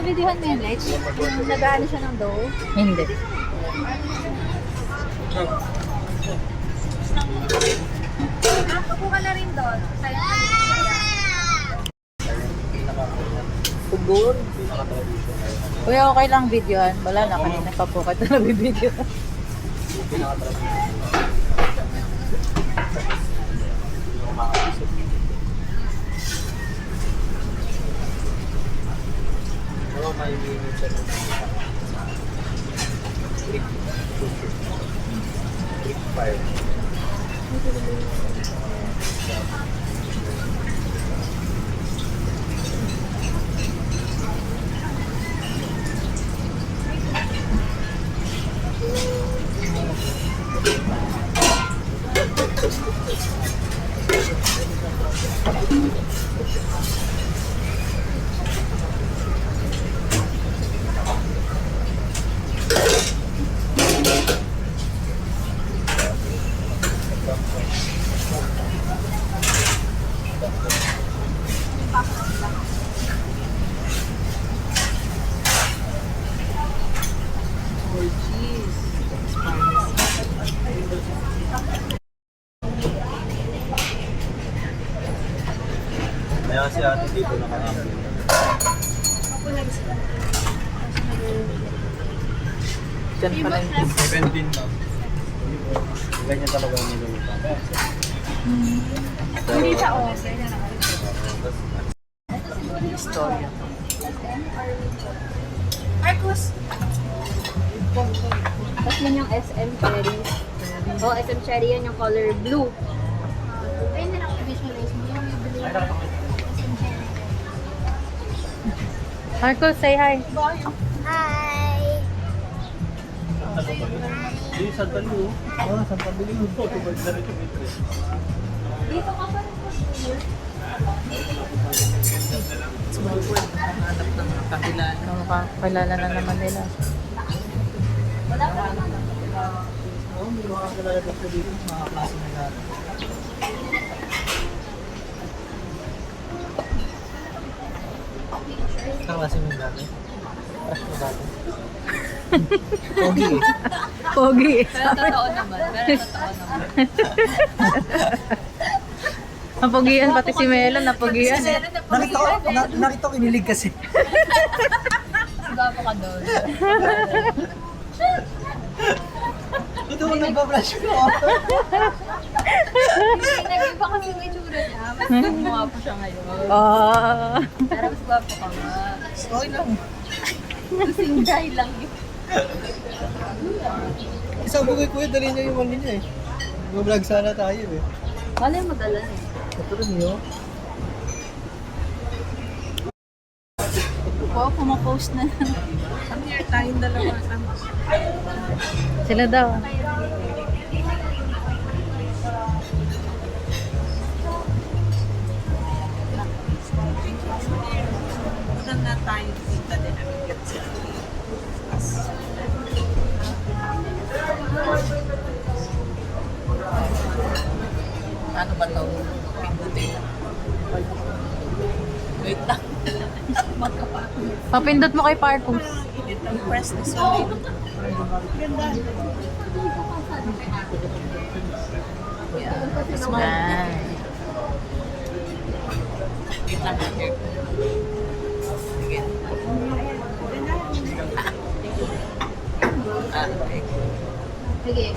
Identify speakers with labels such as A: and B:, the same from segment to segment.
A: Na-videohan mo yun, Lex? Yung nag-ano siya ng dough?
B: Hindi.
A: Upo ka na rin doon.
B: Pugod. Kuya, okay lang videohan. Wala na, kanina pa po kita nabibideo.
C: Kaya si ate dito nakakabili.
B: Diyan pala yung
C: 17 lang. Ganyan talaga ang nilulupa.
A: Hindi siya okay.
B: istorya.
A: Marcus! Tapos yun yung SM Cherry. Oh, SM Cherry yan yung color blue. Ayun na lang visualize mo yung blue.
B: Marco, say hi.
A: Hi!
C: Hindi, Santa Lu. Santa Lu. Tubag na rin yung interest.
A: Dito ka pa rin po.
B: Small world, hanap ng mga kakilala. Makakilala na naman nila.
A: Wala pa naman.
C: Oo, may mga kakilala dito dito. Mga klase na natin. Kaklase mo dati? Crush mo dati? Pogi.
B: Pogi.
A: Pero totoo naman. Pero totoo naman.
B: Napogian, pati si Melo, napogian.
C: Nakita ko inilig kasi.
A: Sigaw pa ka doon.
C: Ito mo nagbabrush ko.
A: Hindi, nag-iba kasi yung itsura niya. Mas gumawa po siya ngayon.
B: Oh.
A: Pero mas gwapo ka nga.
C: Okay lang.
A: Kasing guy lang yun.
C: Isang bugay kuya, dali niya yung mali niya eh. Mag-vlog sana tayo eh.
A: Wala yung madala eh.
C: Ito rin yun.
A: Wow, pumapost na lang. Come here, tayong dalawa.
B: Sila daw.
D: Magandang na tayo dito din ang ikat siya.
B: Ano ba ito? Pindutin. Wait lang. Papindot mo kay Parkus.
D: Press this one. Ganda.
B: This one.
D: Wait lang na here. Sige. Okay.
A: Sige.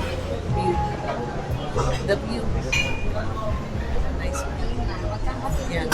D: The view. Nice view. Yan.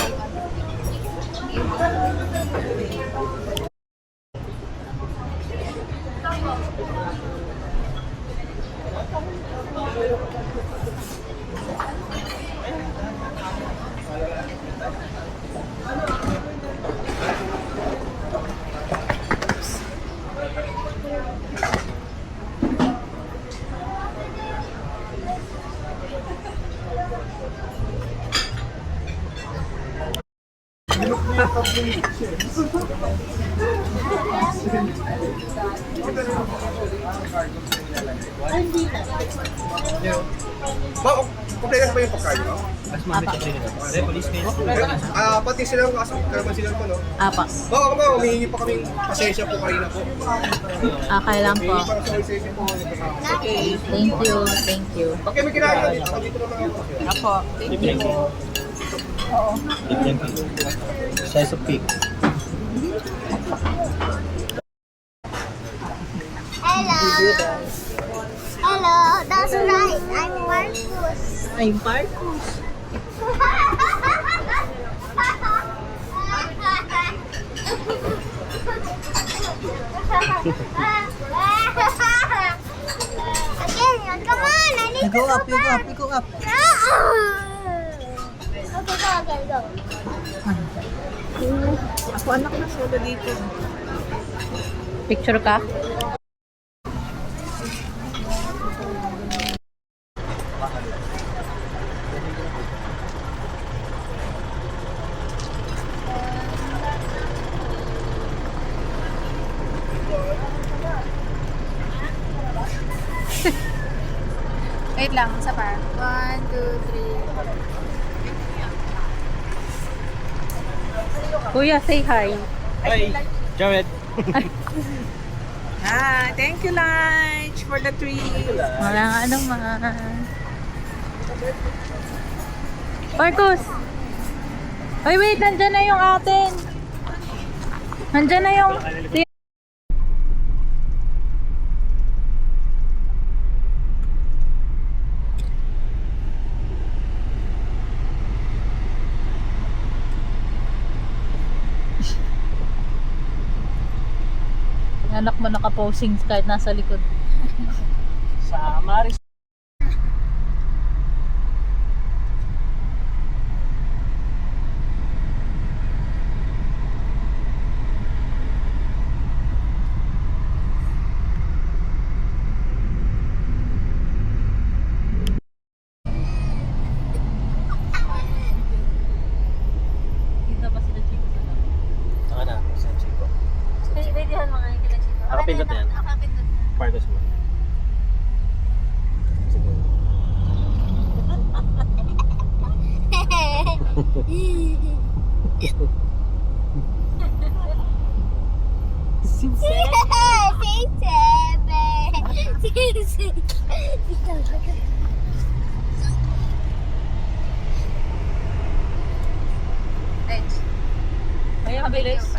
E: Ma'am, kompleto ba yung pagkain mo? Pati silang kasi kalaman sila po, no?
B: Apa.
E: Baka ba, humihingi pa kaming pasensya po kanina po.
B: Kailan po.
E: Humihingi pa sa pasensya po.
B: Thank you. Thank you.
E: Pag kami kinain dito, ako dito naman ako.
D: Apo. Thank you.
C: Size of cake.
A: Hello. Hello, that's right. I'm Marcus.
D: I'm Marcus.
A: Again, come on. I need
C: You go
A: to
C: up, you go up, you go up.
A: Okay, go again, go.
D: Ako anak na solo dito.
B: Picture ka?
A: Wait lang, isa pa. 1, 2, 3.
B: Kuya, say hi.
C: Hi, Jared.
D: Hi, thank you lunch for the treat.
B: Walang ano man. Marcus! Ay, wait! Nandyan na yung atin! Nandyan na yung... Anak mo naka-posing kahit nasa likod.
C: Sa Maris.
B: Kita pa sila Chico sa loob.
C: Saka na, sa Chico.
A: Videohan mo nga yung kita Chico.
C: Nakapindot na yan.
A: Nakapindot na.
C: Pardos mo.
B: Ay, mabilis.